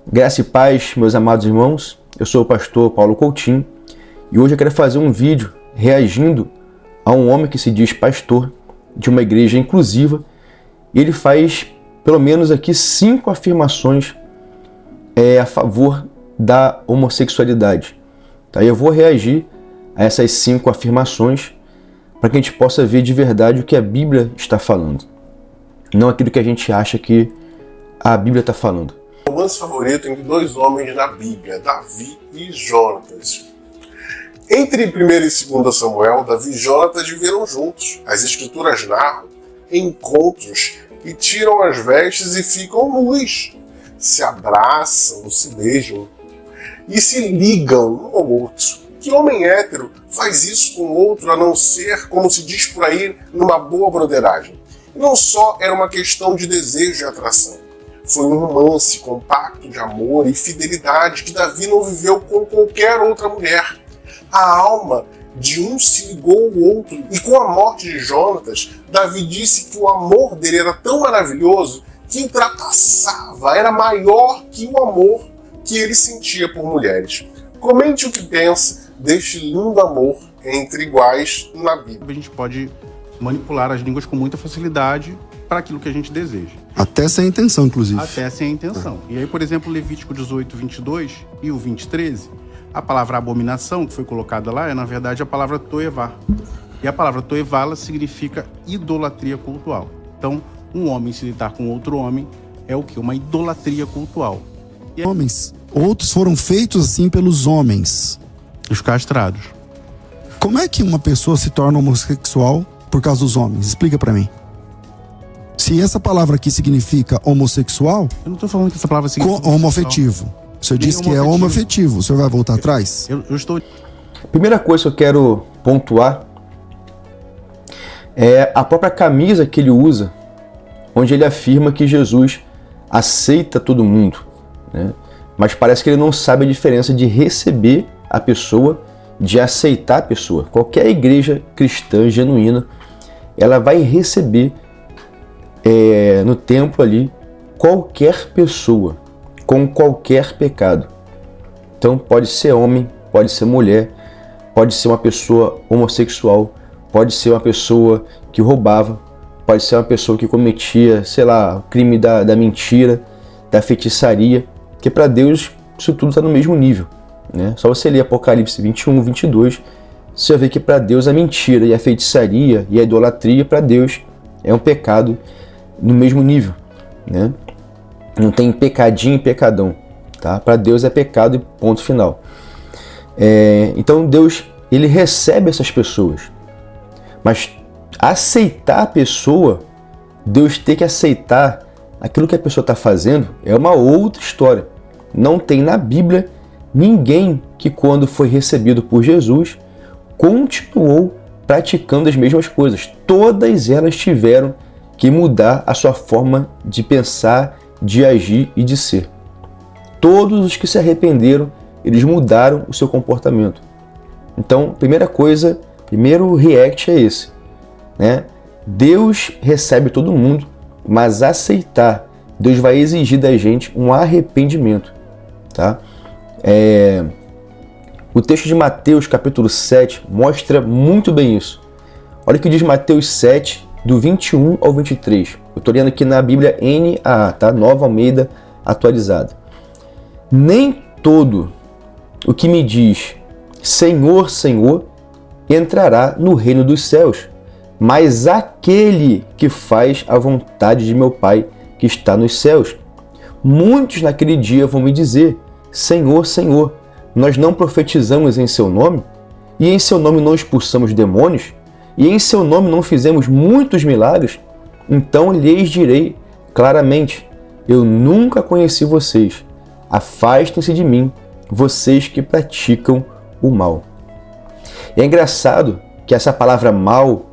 Graça e paz, meus amados irmãos, eu sou o pastor Paulo Coutinho e hoje eu quero fazer um vídeo reagindo a um homem que se diz pastor de uma igreja inclusiva e ele faz pelo menos aqui 5 afirmações a favor da homossexualidade. Tá? Eu vou reagir a essas 5 afirmações para que a gente possa ver de verdade o que a Bíblia está falando, não aquilo que a gente acha que a Bíblia está falando. Romance favorito entre 2 homens na Bíblia, Davi e Jonatas. Entre 1 e 2 Samuel, Davi e Jonatas viveram juntos. As escrituras narram encontros que tiram as vestes e ficam nus. Se abraçam, se beijam e se ligam um ao outro. Que homem hétero faz isso com o outro a não ser, como se diz por aí, numa boa broderagem? E não só era uma questão de desejo e atração. Foi um romance compacto de amor e fidelidade que Davi não viveu com qualquer outra mulher. A alma de um se ligou ao outro e com a morte de Jonatas, Davi disse que o amor dele era tão maravilhoso que ultrapassava, era maior que o amor que ele sentia por mulheres. Comente o que pensa deste lindo amor entre iguais na Bíblia. A gente pode manipular as línguas com muita facilidade para aquilo que a gente deseja. Até sem a intenção, inclusive. Até sem a intenção. E aí, por exemplo, Levítico 18, 22 e o 20, 13, a palavra abominação que foi colocada lá é, na verdade, a palavra toevá. E a palavra toevá, ela significa idolatria cultual. Então, um homem se deitar com outro homem é o quê? Uma idolatria cultual. E Homens. Outros foram feitos assim pelos homens. os castrados. Como é que uma pessoa se torna homossexual por causa dos homens? Explica pra mim. Se essa palavra aqui significa homossexual... Eu não tô falando que essa palavra significa homoafetivo. O senhor disse que é homoafetivo. O senhor vai voltar atrás? Eu estou... Primeira coisa que eu quero pontuar é a própria camisa que ele usa, onde ele afirma que Jesus aceita todo mundo, né? Mas parece que ele não sabe a diferença de receber a pessoa, de aceitar a pessoa. Qualquer igreja cristã genuína, ela vai receber no templo ali qualquer pessoa com qualquer pecado. Então pode ser homem, pode ser mulher, pode ser uma pessoa homossexual, pode ser uma pessoa que roubava, pode ser uma pessoa que cometia, sei lá, o crime da mentira, da feitiçaria, que para Deus isso tudo está no mesmo nível, né? Só você ler Apocalipse 21, 22, você vai ver que para Deus a mentira e a feitiçaria e a idolatria para Deus é um pecado no mesmo nível, né? Não tem pecadinho e pecadão, tá? Para Deus é pecado e ponto final. Então Deus, ele recebe essas pessoas, mas aceitar a pessoa, Deus ter que aceitar aquilo que a pessoa está fazendo é uma outra história. Não tem na Bíblia ninguém que quando foi recebido por Jesus continuou praticando as mesmas coisas. Todas elas tiveram que mudar a sua forma de pensar, de agir e de ser. Todos os que se arrependeram, eles mudaram o seu comportamento. Então, primeira coisa, primeiro react é esse, né? Deus recebe todo mundo, mas aceitar, Deus vai exigir da gente um arrependimento, tá? O texto de Mateus, capítulo 7, mostra muito bem isso. Olha o que diz Mateus 7, do 21 ao 23. Eu estou lendo aqui na Bíblia NAA, tá? Nova Almeida Atualizada. Nem todo o que me diz Senhor, Senhor, entrará no reino dos céus, mas aquele que faz a vontade de meu Pai que está nos céus. Muitos naquele dia vão me dizer, Senhor, Senhor, nós não profetizamos em seu nome? E em seu nome não expulsamos demônios? E em seu nome não fizemos muitos milagres? Então lhes direi claramente, eu nunca conheci vocês. Afastem-se de mim, vocês que praticam o mal. E é engraçado que essa palavra mal,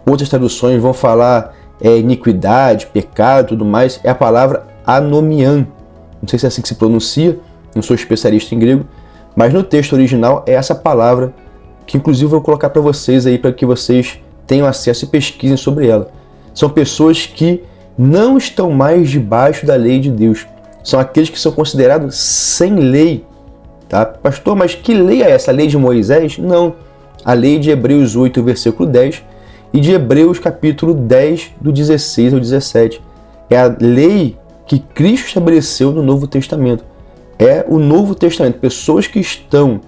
outras traduções vão falar iniquidade, pecado e tudo mais, é a palavra anomian. Não sei se é assim que se pronuncia, não sou especialista em grego, mas no texto original é essa palavra que inclusive eu vou colocar para vocês aí, para que vocês tenham acesso e pesquisem sobre ela. São pessoas que não estão mais debaixo da lei de Deus, são aqueles que são considerados sem lei. Tá? Pastor, mas que lei é essa? A lei de Moisés? Não. A lei de Hebreus 8, versículo 10 e de Hebreus capítulo 10, do 16 ao 17. É a lei que Cristo estabeleceu no Novo Testamento. É o Novo Testamento. Pessoas que estão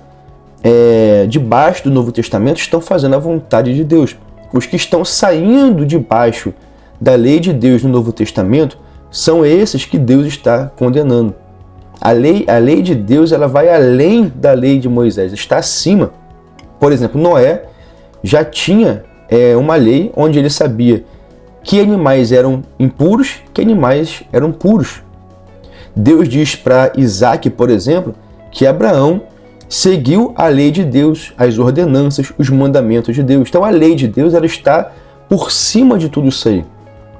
debaixo do Novo Testamento estão fazendo a vontade de Deus. Os que estão saindo debaixo da lei de Deus no Novo Testamento são esses que Deus está condenando. A lei de Deus, ela vai além da lei de Moisés, está acima. Por exemplo, Noé já tinha uma lei onde ele sabia que animais eram impuros, que animais eram puros. Deus diz para Isaac, por exemplo, que Abraão seguiu a lei de Deus, as ordenanças, os mandamentos de Deus. Então a lei de Deus, ela está por cima de tudo isso aí.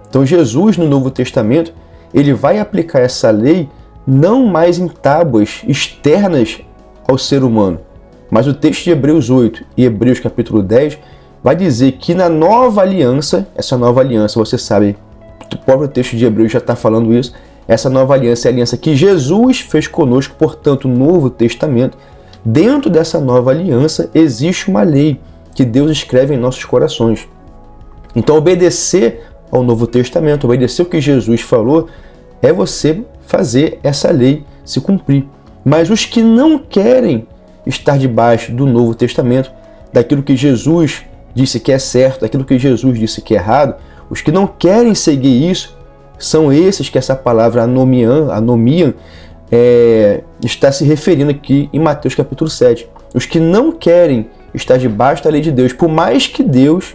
Então Jesus, no Novo Testamento, ele vai aplicar essa lei não mais em tábuas externas ao ser humano, mas o texto de Hebreus 8 e Hebreus capítulo 10 vai dizer que na nova aliança, essa nova aliança, você sabe, o próprio texto de Hebreus já está falando isso, essa nova aliança é a aliança que Jesus fez conosco, portanto, o Novo Testamento. Dentro dessa nova aliança existe uma lei que Deus escreve em nossos corações. Então, obedecer ao Novo Testamento, obedecer o que Jesus falou, é você fazer essa lei se cumprir. Mas os que não querem estar debaixo do Novo Testamento, daquilo que Jesus disse que é certo, daquilo que Jesus disse que é errado, os que não querem seguir isso, são esses que essa palavra anomiam, está se referindo aqui em Mateus capítulo 7. Os que não querem estar debaixo da lei de Deus, por mais que Deus,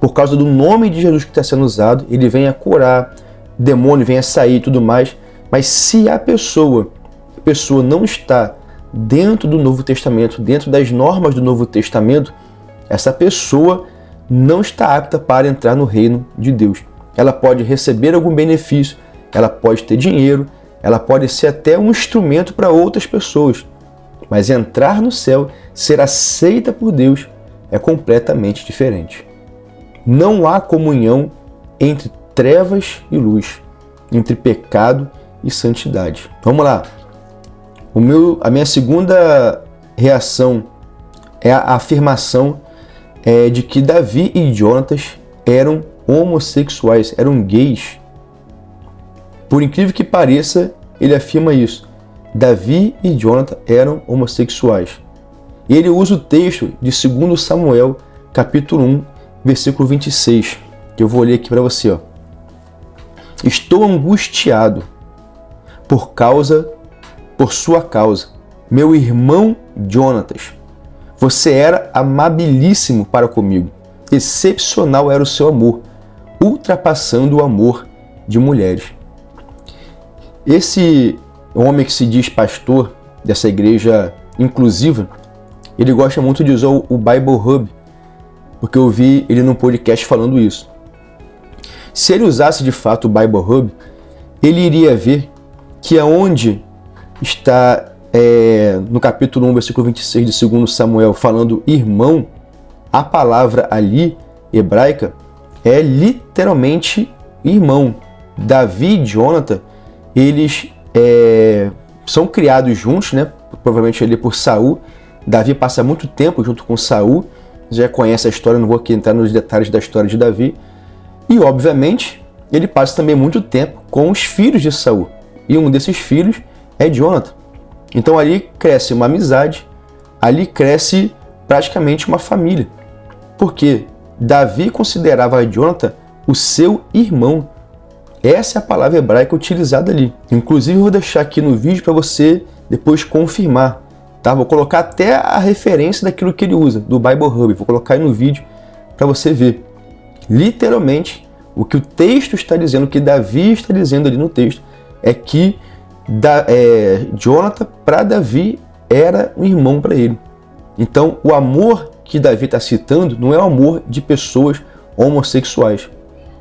por causa do nome de Jesus que está sendo usado, ele venha curar, demônio venha sair e tudo mais, mas se a pessoa não está dentro do Novo Testamento, dentro das normas do Novo Testamento, essa pessoa não está apta para entrar no reino de Deus. Ela pode receber algum benefício, ela pode ter dinheiro, ela pode ser até um instrumento para outras pessoas, mas entrar no céu, ser aceita por Deus, é completamente diferente. Não há comunhão entre trevas e luz, entre pecado e santidade. Vamos lá. A minha segunda reação é a afirmação de que Davi e Jonatas eram homossexuais, eram gays. Por incrível que pareça, ele afirma isso. Davi e Jonatas eram homossexuais. E ele usa o texto de 2 Samuel, capítulo 1, versículo 26, que eu vou ler aqui para você. Ó. Estou angustiado por sua causa, meu irmão Jonatas. Você era amabilíssimo para comigo. Excepcional era o seu amor, ultrapassando o amor de mulheres. Esse homem que se diz pastor dessa igreja inclusiva, ele gosta muito de usar o Bible Hub, porque eu vi ele num podcast falando isso. Se ele usasse de fato o Bible Hub, ele iria ver que aonde está no capítulo 1, versículo 26 de 2 Samuel, falando irmão, a palavra ali, hebraica, é literalmente irmão. Davi e Jonatas, eles são criados juntos, né? Provavelmente ali por Saul. Davi passa muito tempo junto com Saul, já conhece a história, não vou aqui entrar nos detalhes da história de Davi. E, obviamente, ele passa também muito tempo com os filhos de Saul. E um desses filhos é Jonatas. Então ali cresce uma amizade, ali cresce praticamente uma família. Porque Davi considerava Jonatas o seu irmão. Essa é a palavra hebraica utilizada ali. Inclusive, eu vou deixar aqui no vídeo para você depois confirmar. Tá? Vou colocar até a referência daquilo que ele usa, do Bible Hub. Vou colocar aí no vídeo para você ver. Literalmente, o que o texto está dizendo, o que Davi está dizendo ali no texto, é que Jonatas, para Davi, era um irmão para ele. Então, o amor que Davi está citando não é o amor de pessoas homossexuais.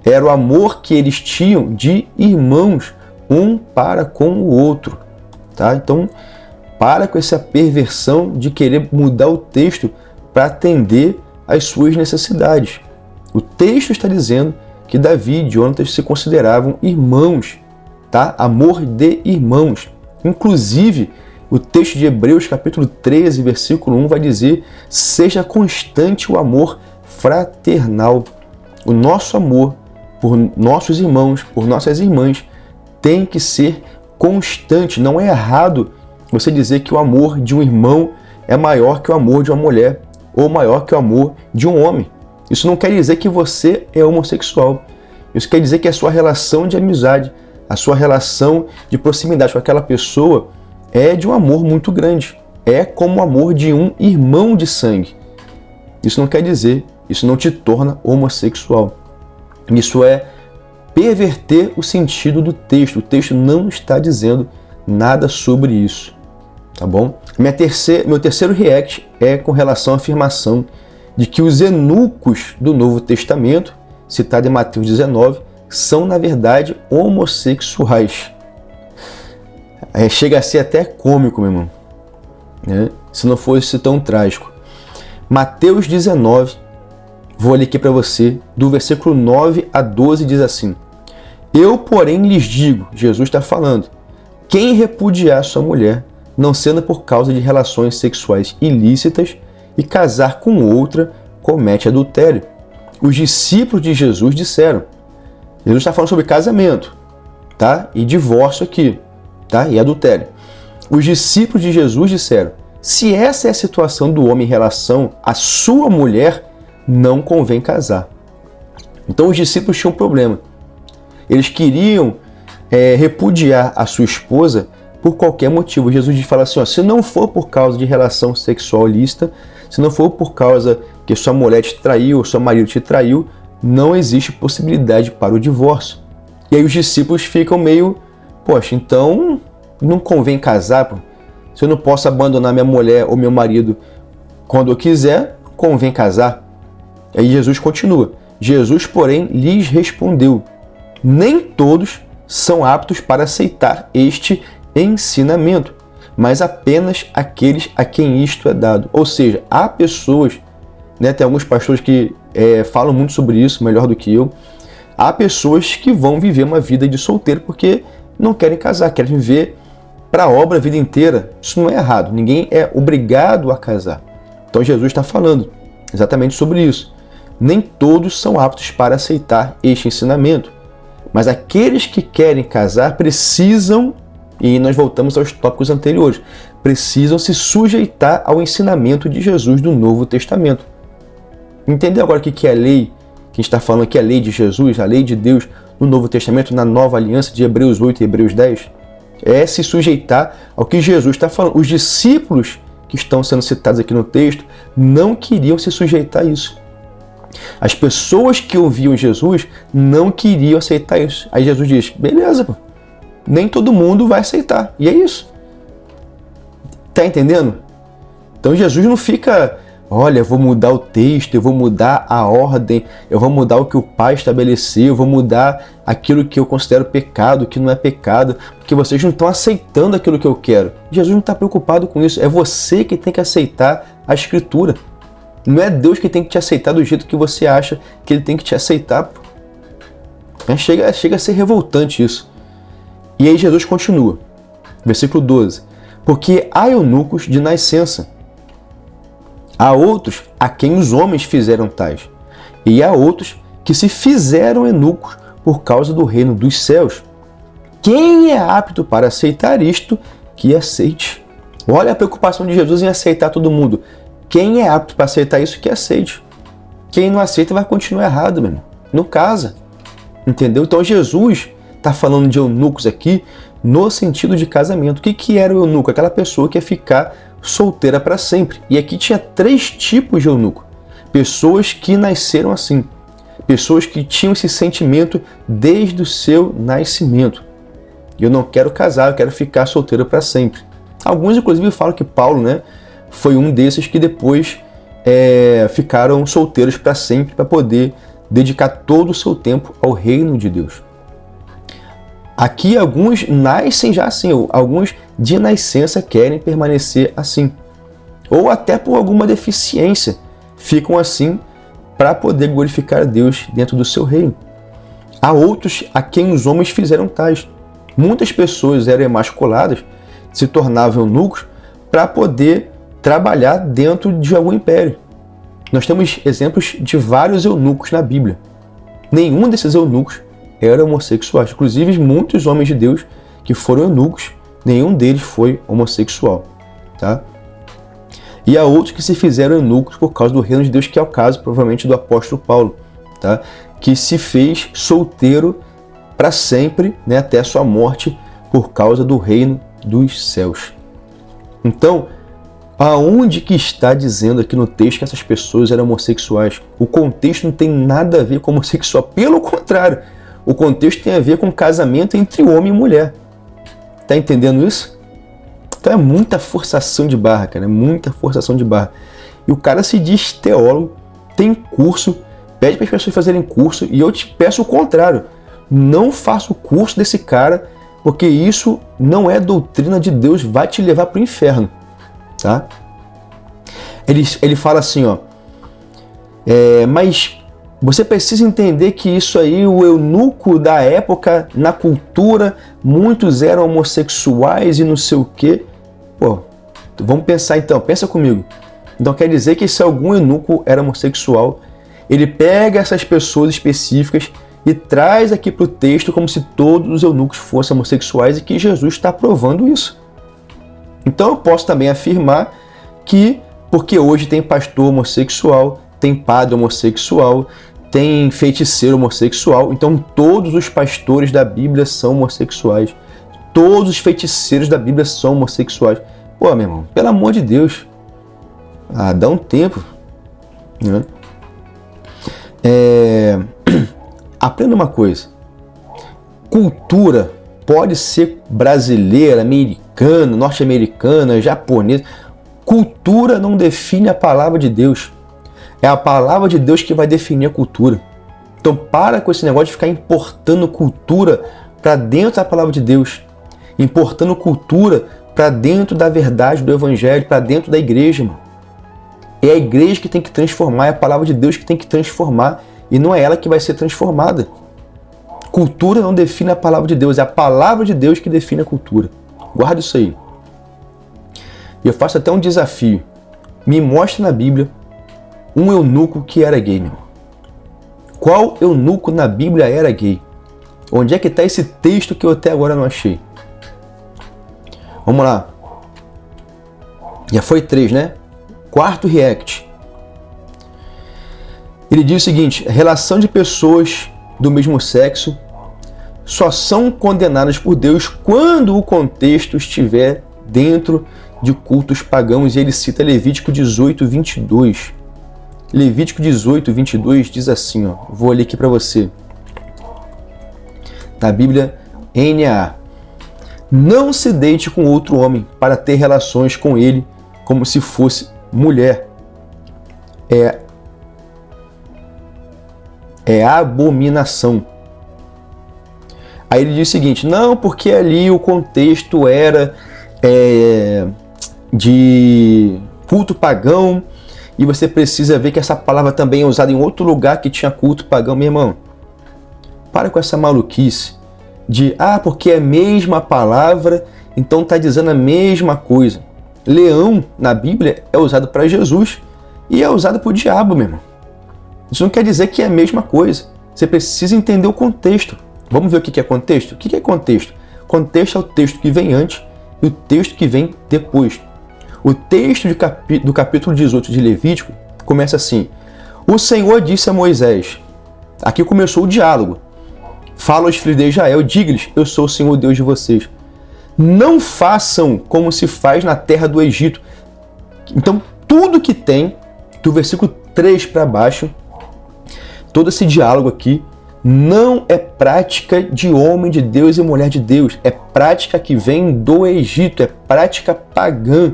Era o amor que eles tinham de irmãos, um para com o outro. Tá? Então, para com essa perversão de querer mudar o texto para atender às suas necessidades. O texto está dizendo que Davi e Jonatas se consideravam irmãos. tá? Amor de irmãos. Inclusive, o texto de Hebreus, capítulo 13, versículo 1, vai dizer: seja constante o amor fraternal. O nosso amor por nossos irmãos, por nossas irmãs, tem que ser constante. Não é errado você dizer que o amor de um irmão é maior que o amor de uma mulher, ou maior que o amor de um homem. Isso não quer dizer que você é homossexual. Isso quer dizer que a sua relação de amizade, a sua relação de proximidade com aquela pessoa é de um amor muito grande. É como o amor de um irmão de sangue. Isso não quer dizer, isso não te torna homossexual. Isso é perverter o sentido do texto. O texto não está dizendo nada sobre isso. Tá bom? Meu terceiro react é com relação à afirmação de que os eunucos do Novo Testamento, citado em Mateus 19, são, na verdade, homossexuais. Chega a ser até cômico, meu irmão, né? Se não fosse tão trágico. Mateus 19, vou ler aqui para você, do versículo 9 a 12, diz assim: eu, porém, lhes digo, Jesus está falando, quem repudiar sua mulher, não sendo por causa de relações sexuais ilícitas, e casar com outra, comete adultério. Os discípulos de Jesus disseram, Jesus está falando sobre casamento, tá? E divórcio aqui, tá? E adultério. Os discípulos de Jesus disseram, se essa é a situação do homem em relação à sua mulher, não convém casar. Então os discípulos tinham um problema. Eles queriam repudiar a sua esposa por qualquer motivo. Jesus fala assim, ó, se não for por causa de relação sexual ilícita, se não for por causa que sua mulher te traiu ou seu marido te traiu, não existe possibilidade para o divórcio. E aí os discípulos ficam meio, poxa, então não convém casar, pô. Se eu não posso abandonar minha mulher ou meu marido quando eu quiser, convém casar. Aí Jesus continua. Jesus, porém, lhes respondeu, nem todos são aptos para aceitar este ensinamento, mas apenas aqueles a quem isto é dado. Ou seja, há pessoas, né, tem alguns pastores que falam muito sobre isso, melhor do que eu, há pessoas que vão viver uma vida de solteiro porque não querem casar, querem viver para a obra a vida inteira. Isso não é errado, ninguém é obrigado a casar. Então Jesus está falando exatamente sobre isso. Nem todos são aptos para aceitar este ensinamento, mas aqueles que querem casar precisam, e nós voltamos aos tópicos anteriores, precisam se sujeitar ao ensinamento de Jesus do Novo Testamento. Entendeu agora o que é a lei? Que a gente está falando aqui, a lei de Jesus, a lei de Deus no Novo Testamento, na Nova Aliança de Hebreus 8 e Hebreus 10? É se sujeitar ao que Jesus está falando. Os discípulos que estão sendo citados aqui no texto não queriam se sujeitar a isso. As pessoas que ouviam Jesus não queriam aceitar isso. Aí Jesus diz, beleza, pô, nem todo mundo vai aceitar. E é isso. Tá entendendo? Então Jesus não fica, olha, eu vou mudar o texto, eu vou mudar a ordem, eu vou mudar o que o Pai estabeleceu, eu vou mudar aquilo que eu considero pecado, que não é pecado, porque vocês não estão aceitando aquilo que eu quero. Jesus não está preocupado com isso. É você que tem que aceitar a Escritura. Não é Deus que tem que te aceitar do jeito que você acha que Ele tem que te aceitar. Chega a ser revoltante isso. E aí Jesus continua, versículo 12. Porque há eunucos de nascença, há outros a quem os homens fizeram tais, e há outros que se fizeram eunucos por causa do reino dos céus. Quem é apto para aceitar isto, que aceite. Olha a preocupação de Jesus em aceitar todo mundo. Quem é apto para aceitar isso, que aceite. Quem não aceita vai continuar errado, meu irmão. Não casa. Entendeu? Então Jesus está falando de eunucos aqui no sentido de casamento. O que era o eunuco? Aquela pessoa que ia ficar solteira para sempre. E aqui tinha 3 tipos de eunuco. Pessoas que nasceram assim. Pessoas que tinham esse sentimento desde o seu nascimento. Eu não quero casar, eu quero ficar solteiro para sempre. Alguns, inclusive, falam que Paulo, né, foi um desses que depois ficaram solteiros para sempre, para poder dedicar todo o seu tempo ao reino de Deus. Aqui alguns nascem já assim, alguns de nascença querem permanecer assim. Ou até por alguma deficiência ficam assim para poder glorificar a Deus dentro do seu reino. Há outros a quem os homens fizeram tais. Muitas pessoas eram emasculadas, se tornavam eunucos para poder trabalhar dentro de algum império. Nós temos exemplos de vários eunucos na Bíblia. Nenhum desses eunucos era homossexual. Inclusive, muitos homens de Deus que foram eunucos, nenhum deles foi homossexual. Tá? E há outros que se fizeram eunucos por causa do reino de Deus, que é o caso, provavelmente, do apóstolo Paulo, tá? Que se fez solteiro para sempre, né, até a sua morte, por causa do reino dos céus. Então, aonde que está dizendo aqui no texto que essas pessoas eram homossexuais? O contexto não tem nada a ver com homossexual. Pelo contrário, o contexto tem a ver com casamento entre homem e mulher. Tá entendendo isso? Então é muita forçação de barra, cara. É muita forçação de barra. E o cara se diz teólogo, tem curso, pede para as pessoas fazerem curso, e eu te peço o contrário. Não faça o curso desse cara, porque isso não é doutrina de Deus, vai te levar para o inferno. Tá? Ele fala assim, ó, mas você precisa entender que isso aí, o eunuco da época, na cultura, muitos eram homossexuais e não sei o quê. Pô, vamos pensar então, pensa comigo. Então quer dizer que se algum eunuco era homossexual, ele pega essas pessoas específicas e traz aqui para o texto como se todos os eunucos fossem homossexuais e que Jesus está provando isso. Então eu posso também afirmar que, porque hoje tem pastor homossexual, tem padre homossexual, tem feiticeiro homossexual, então todos os pastores da Bíblia são homossexuais. Todos os feiticeiros da Bíblia são homossexuais. Pô, meu irmão, pelo amor de Deus. Dá um tempo. Né? Aprenda uma coisa. Cultura pode ser brasileira, americana, norte-americana, japonesa. Cultura não define a palavra de Deus. É a palavra de Deus que vai definir a cultura. Então para com esse negócio de ficar importando cultura para dentro da palavra de Deus. Importando cultura para dentro da verdade do Evangelho, para dentro da igreja, mano. É a igreja que tem que transformar, é a palavra de Deus que tem que transformar, e não é ela que vai ser transformada. Cultura não define a palavra de Deus, é a palavra de Deus que define a cultura. Guarda isso aí. E eu faço até um desafio. Me mostre na Bíblia um eunuco que era gay, meu irmão. Qual eunuco na Bíblia era gay? Onde é que está esse texto que eu até agora não achei? Vamos lá. Já foi 3, né? Quarto react. Ele diz o seguinte: a relação de pessoas do mesmo sexo só são condenadas por Deus quando o contexto estiver dentro de cultos pagãos. E ele cita Levítico 18, 22. Levítico 18, 22 diz assim, ó, vou ler aqui para você. Na Bíblia NAA. Não se deite com outro homem para ter relações com ele como se fosse mulher. É abominação. Aí ele diz o seguinte: não, porque ali o contexto era de culto pagão, e você precisa ver que essa palavra também é usada em outro lugar que tinha culto pagão. Meu irmão, para com essa maluquice de, porque é a mesma palavra, então está dizendo a mesma coisa. Leão, na Bíblia, é usado para Jesus e é usado para o diabo, meu irmão. Isso não quer dizer que é a mesma coisa. Você precisa entender o contexto. Vamos ver o que é contexto? O que é contexto? Contexto é o texto que vem antes e o texto que vem depois. O texto do capítulo 18 de Levítico começa assim: o Senhor disse a Moisés. Aqui começou o diálogo. Fala aos filhos de Israel, diga-lhes: eu sou o Senhor Deus de vocês. Não façam como se faz na terra do Egito. Então, tudo que tem, do versículo 3 para baixo, todo esse diálogo aqui, não é prática de homem de Deus e mulher de Deus. É prática que vem do Egito, é prática pagã.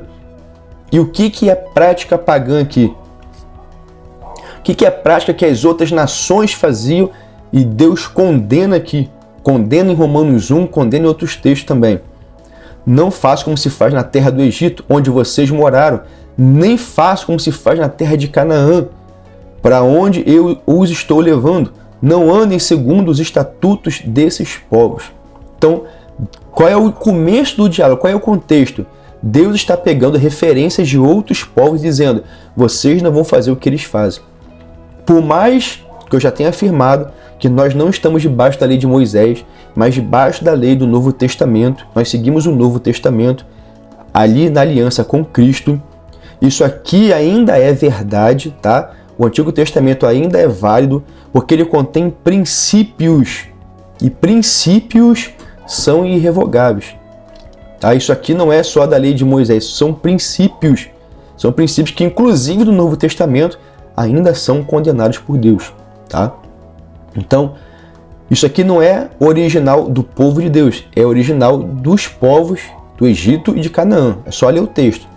E o que é prática pagã aqui? O que é prática que as outras nações faziam e Deus condena aqui? Condena em Romanos 1, condena em outros textos também. Não façam como se faz na terra do Egito, onde vocês moraram, nem façam como se faz na terra de Canaã, para onde eu os estou levando. Não andem segundo os estatutos desses povos. Então, qual é o começo do diálogo? Qual é o contexto? Deus está pegando referências de outros povos dizendo: vocês não vão fazer o que eles fazem. Por mais que eu já tenha afirmado que nós não estamos debaixo da lei de Moisés, mas debaixo da lei do Novo Testamento, nós seguimos o Novo Testamento, ali na aliança com Cristo. Isso aqui ainda é verdade, tá? O Antigo Testamento ainda é válido, porque ele contém princípios, e princípios são irrevogáveis. Tá? Isso aqui não é só da lei de Moisés, são princípios que inclusive no Novo Testamento ainda são condenados por Deus. Tá? Então, isso aqui não é original do povo de Deus, é original dos povos do Egito e de Canaã. É só ler o texto.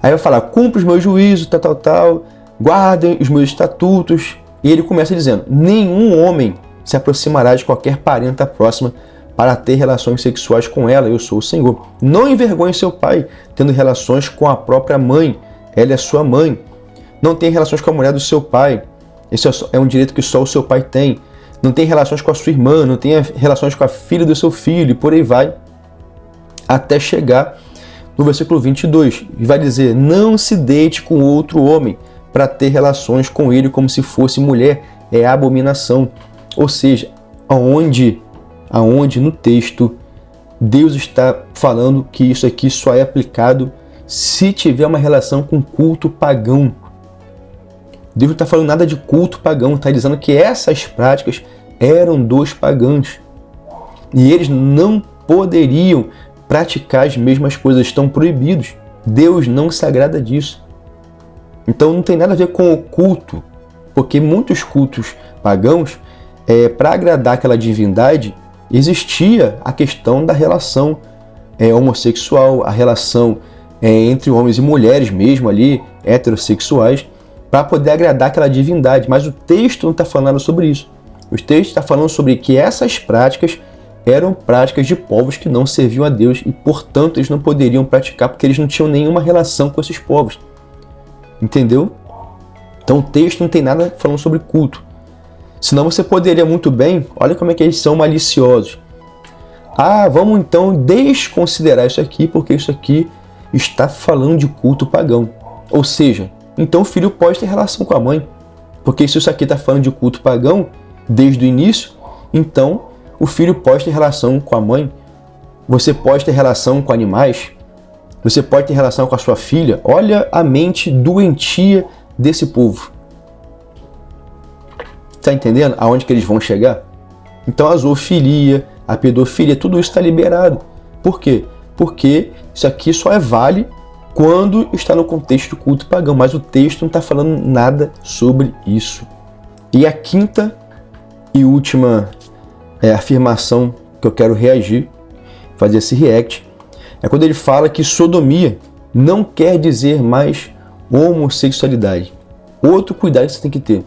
Aí vai falar: cumpre os meus juízos, tal, guardem os meus estatutos. E ele começa dizendo: nenhum homem se aproximará de qualquer parenta próxima para ter relações sexuais com ela, eu sou o Senhor. Não envergonhe seu pai, tendo relações com a própria mãe, ela é sua mãe. Não tenha relações com a mulher do seu pai, esse é um direito que só o seu pai tem. Não tenha relações com a sua irmã, não tenha relações com a filha do seu filho, e por aí vai, até chegar no versículo 22, e vai dizer: não se deite com outro homem para ter relações com ele como se fosse mulher, é abominação. Ou seja, aonde no texto Deus está falando que isso aqui só é aplicado se tiver uma relação com culto pagão. Deus não está falando nada de culto pagão, está dizendo que essas práticas eram dos pagãos. E eles não poderiam praticar as mesmas coisas, estão proibidos. Deus não se agrada disso. Então não tem nada a ver com o culto, porque muitos cultos pagãos, para agradar aquela divindade, existia a questão da relação homossexual, a relação entre homens e mulheres mesmo ali, heterossexuais, para poder agradar aquela divindade. Mas o texto não está falando sobre isso. O texto está falando sobre que essas práticas eram práticas de povos que não serviam a Deus e, portanto, eles não poderiam praticar porque eles não tinham nenhuma relação com esses povos. Entendeu? Então o texto não tem nada falando sobre culto. Senão você poderia muito bem, olha como é que eles são maliciosos. Vamos então desconsiderar isso aqui, porque isso aqui está falando de culto pagão. Ou seja, então o filho pode ter relação com a mãe. Porque se isso aqui está falando de culto pagão, desde o início, então o filho pode ter relação com a mãe. Você pode ter relação com animais. Você pode ter relação com a sua filha. Olha a mente doentia desse povo. Está entendendo aonde que eles vão chegar? Então a zoofilia, a pedofilia, tudo isso está liberado. Por quê? Porque isso aqui só vale quando está no contexto do culto pagão, mas o texto não está falando nada sobre isso. E a quinta e última afirmação que eu quero reagir, fazer esse react, é quando ele fala que sodomia não quer dizer mais homossexualidade. Outro cuidado que você tem que ter.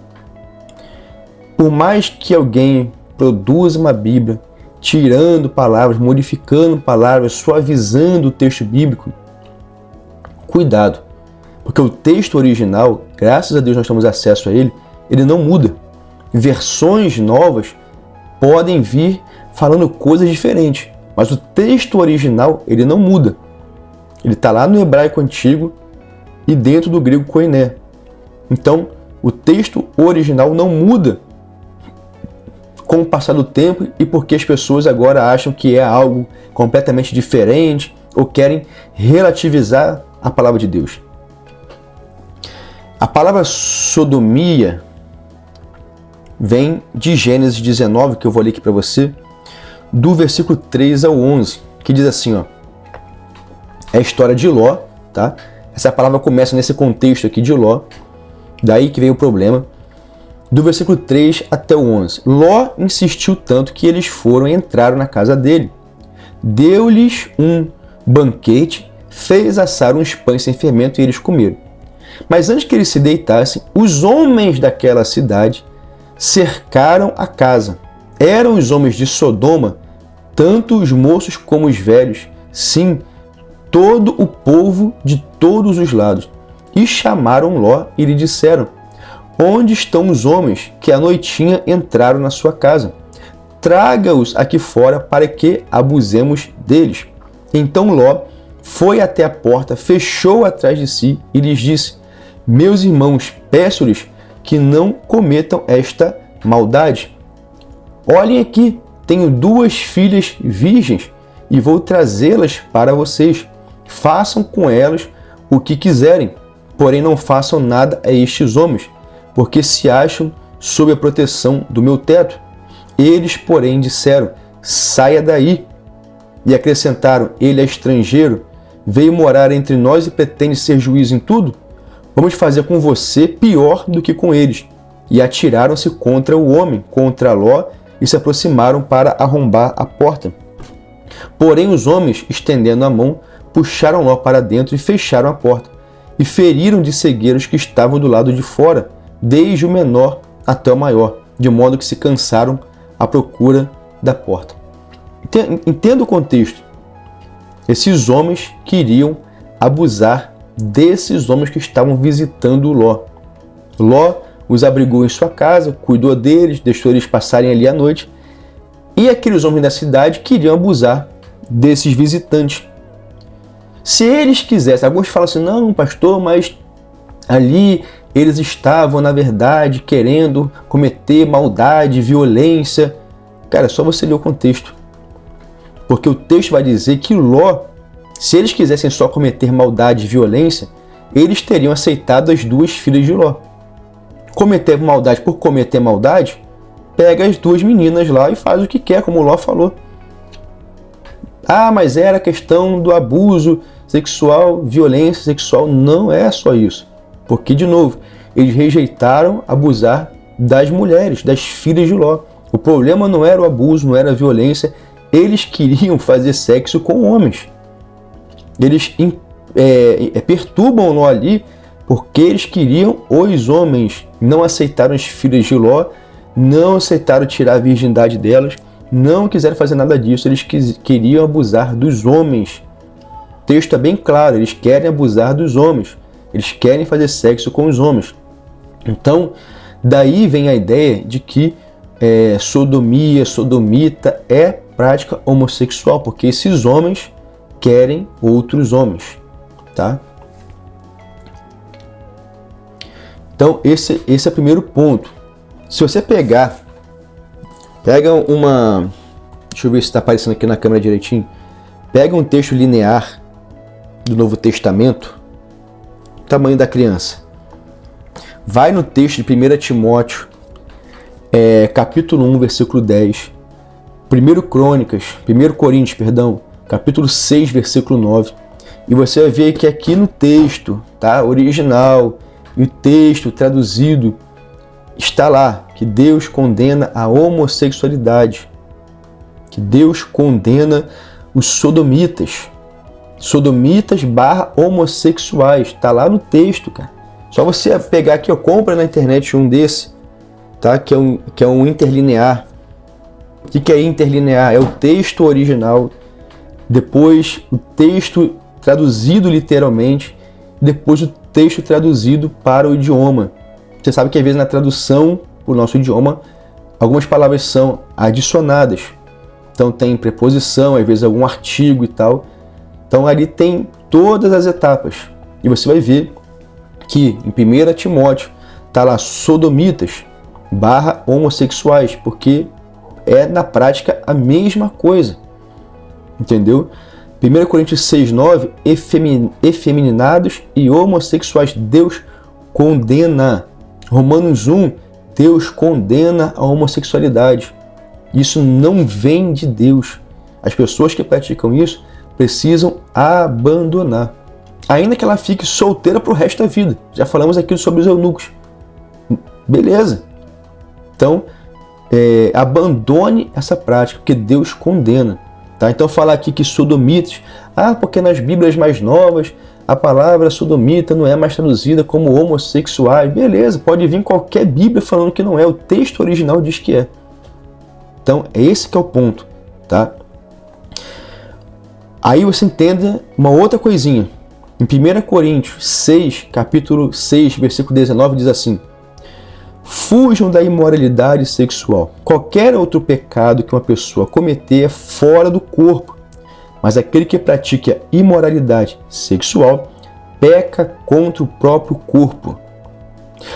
Por mais que alguém produza uma Bíblia, tirando palavras, modificando palavras, suavizando o texto bíblico, cuidado. Porque o texto original, graças a Deus nós temos acesso a ele não muda. Versões novas podem vir falando coisas diferentes, mas o texto original ele não muda. Ele está lá no hebraico antigo e dentro do grego koiné. Então, o texto original não muda com o passar do tempo e porque as pessoas agora acham que é algo completamente diferente ou querem relativizar a palavra de Deus. A palavra sodomia vem de Gênesis 19, que eu vou ler aqui para você, do versículo 3 ao 11, que diz assim, é a história de Ló, tá? Essa palavra começa nesse contexto aqui de Ló, daí que veio o problema. Do versículo 3 até o 11. Ló insistiu tanto que eles foram e entraram na casa dele. Deu-lhes um banquete, fez assar uns pães sem fermento e eles comeram. Mas antes que eles se deitassem, os homens daquela cidade cercaram a casa. Eram os homens de Sodoma, tanto os moços como os velhos, sim, todo o povo de todos os lados. E chamaram Ló e lhe disseram: onde estão os homens que à noitinha entraram na sua casa? traga-os aqui fora para que abusemos deles. Então Ló foi até a porta, fechou atrás de si e lhes disse: meus irmãos, peço-lhes que não cometam esta maldade. Olhem aqui, tenho 2 filhas virgens e vou trazê-las para vocês. Façam com elas o que quiserem, porém não façam nada a estes homens, porque se acham sob a proteção do meu teto. Eles, porém, disseram: saia daí. E acrescentaram: ele é estrangeiro, veio morar entre nós e pretende ser juiz em tudo? Vamos fazer com você pior do que com eles. E atiraram-se contra o homem, contra Ló, e se aproximaram para arrombar a porta. Porém os homens, estendendo a mão, puxaram Ló para dentro e fecharam a porta, e feriram de cegueira os que estavam do lado de fora, desde o menor até o maior, de modo que se cansaram à procura da porta. Entenda o contexto. Esses homens queriam abusar desses homens que estavam visitando Ló. Ló os abrigou em sua casa, cuidou deles, deixou eles passarem ali a noite, e aqueles homens da cidade queriam abusar desses visitantes. Se eles quisessem, alguns falam assim: não, pastor, mas ali eles estavam, na verdade, querendo cometer maldade, violência. Cara, é só você ler o contexto. Porque o texto vai dizer que Ló, se eles quisessem só cometer maldade e violência, eles teriam aceitado as 2 filhas de Ló. Cometer maldade por cometer maldade, pega as 2 meninas lá e faz o que quer, como Ló falou. Ah, mas era questão do abuso sexual, violência sexual. Não é só isso. Porque, de novo, eles rejeitaram abusar das mulheres, das filhas de Ló. O problema não era o abuso, não era a violência. Eles queriam fazer sexo com homens. Eles perturbam Ló ali porque eles queriam os homens. Não aceitaram as filhas de Ló, não aceitaram tirar a virgindade delas, não quiseram fazer nada disso. Eles queriam abusar dos homens. O texto é bem claro, eles querem abusar dos homens. Eles querem fazer sexo com os homens. Então, daí vem a ideia de que sodomita é prática homossexual, porque esses homens querem outros homens, tá? Então, esse é o primeiro ponto. Se você pega uma... Deixa eu ver se está aparecendo aqui na câmera direitinho. Pega um texto linear do Novo Testamento, tamanho da criança. Vai no texto de 1 Timóteo, capítulo 1, versículo 10. 1 Coríntios, capítulo 6, versículo 9. E você vai ver que aqui no texto, tá, original, e o texto traduzido, está lá que Deus condena a homossexualidade, que Deus condena os sodomitas / homossexuais. Está lá no texto, cara. Só você pegar aqui, compra na internet um desse, tá? Que é um interlinear. O que é interlinear? É o texto original, depois o texto traduzido literalmente, depois o texto traduzido para o idioma. Você sabe que às vezes na tradução para o nosso idioma, algumas palavras são adicionadas. Então tem preposição, às / algum artigo e tal. Então ali tem todas as etapas. E você vai ver que em 1 Timóteo está lá sodomitas / homossexuais, porque é na prática a mesma coisa. Entendeu? 1 Coríntios 6,9, efeminados e homossexuais, Deus condena. Romanos 1, Deus condena a homossexualidade. Isso não vem de Deus. As pessoas que praticam isso precisam abandonar. Ainda que ela fique solteira para o resto da vida. Já falamos aqui sobre os eunucos. Beleza. Então, abandone essa prática, porque Deus condena. Tá? Então falar aqui que sodomitas, porque nas Bíblias mais novas a palavra sodomita não é mais traduzida como homossexuais. Beleza, pode vir qualquer Bíblia falando que não é, o texto original diz que é. Então esse que é o ponto, tá? Aí você entenda uma outra coisinha. Em 1 Coríntios 6, capítulo 6, versículo 19, diz assim: Fujam da imoralidade sexual. Qualquer outro pecado que uma pessoa cometer é fora do corpo, mas aquele que pratica imoralidade sexual peca contra o próprio corpo.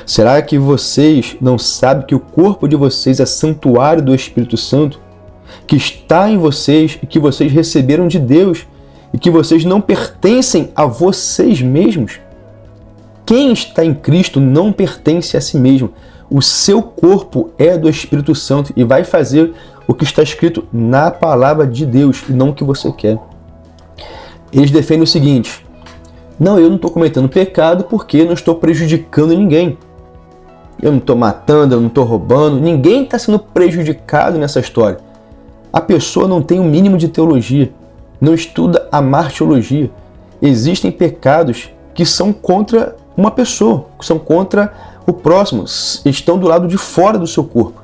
Será que vocês não sabem que o corpo de vocês é santuário do Espírito Santo, que está em vocês e que vocês receberam de Deus e que vocês não pertencem a vocês mesmos? Quem está em Cristo não pertence a si mesmo. O seu corpo é do Espírito Santo e vai fazer o que está escrito na palavra de Deus e não o que você quer. Eles defendem o seguinte: não, eu não estou cometendo pecado porque não estou prejudicando ninguém. Eu não estou matando, eu não estou roubando, ninguém está sendo prejudicado nessa história. A pessoa não tem o mínimo de teologia, não estuda a martiologia. Existem pecados que são contra uma pessoa, que são contra o próximo, estão do lado de fora do seu corpo.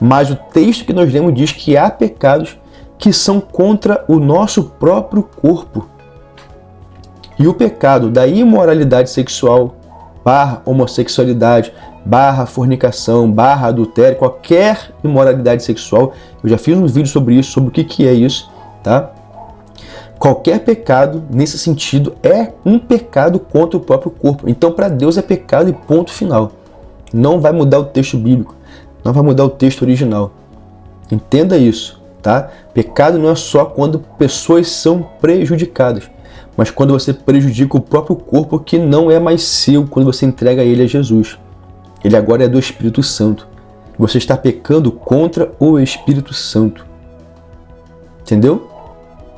Mas o texto que nós lemos diz que há pecados que são contra o nosso próprio corpo. E o pecado da imoralidade sexual, homossexualidade, fornicação, adultério, qualquer imoralidade sexual, eu já fiz um vídeo sobre isso, sobre o que é isso, tá? Qualquer pecado, nesse sentido, é um pecado contra o próprio corpo. Então, para Deus é pecado e ponto final. Não vai mudar o texto bíblico, não vai mudar o texto original. Entenda isso, tá? Pecado não é só quando pessoas são prejudicadas, mas quando você prejudica o próprio corpo que não é mais seu, quando você entrega ele a Jesus. Ele agora é do Espírito Santo. Você está pecando contra o Espírito Santo. Entendeu?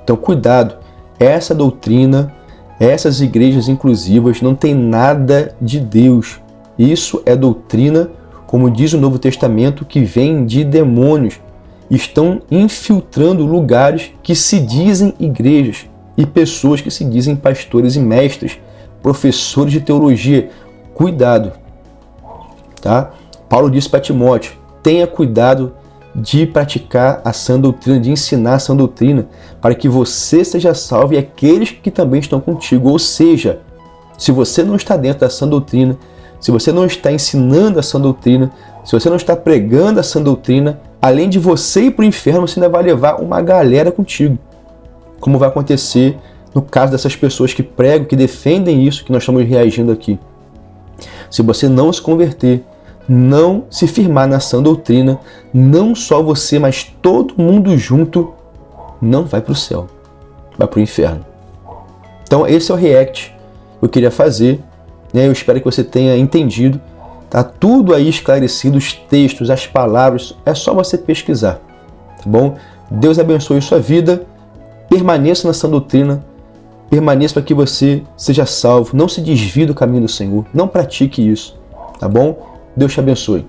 Então, cuidado. Essa doutrina, essas igrejas inclusivas não tem nada de Deus. Isso é doutrina, como diz o Novo Testamento, que vem de demônios. Estão infiltrando lugares que se dizem igrejas e pessoas que se dizem pastores e mestres, professores de teologia. Cuidado. Tá? Paulo disse para Timóteo: tenha cuidado de praticar a sã doutrina, de ensinar a sã doutrina, para que você seja salvo e aqueles que também estão contigo. Ou seja, se você não está dentro da sã doutrina, se você não está ensinando a sã doutrina, se você não está pregando a sã doutrina, além de você ir para o inferno, você ainda vai levar uma galera contigo. Como vai acontecer no caso dessas pessoas que pregam, que defendem isso que nós estamos reagindo aqui. Se você não se converter, não se firmar na sã doutrina, não só você, mas todo mundo junto, não vai para o céu, vai para o inferno. Então esse é o react que eu queria fazer, né? Eu espero que você tenha entendido. Tá tudo aí esclarecido, os textos, as palavras, é só você pesquisar, tá bom? Deus abençoe sua vida, permaneça na sã doutrina, permaneça para que você seja salvo, não se desvie do caminho do Senhor, não pratique isso, tá bom? Deus te abençoe.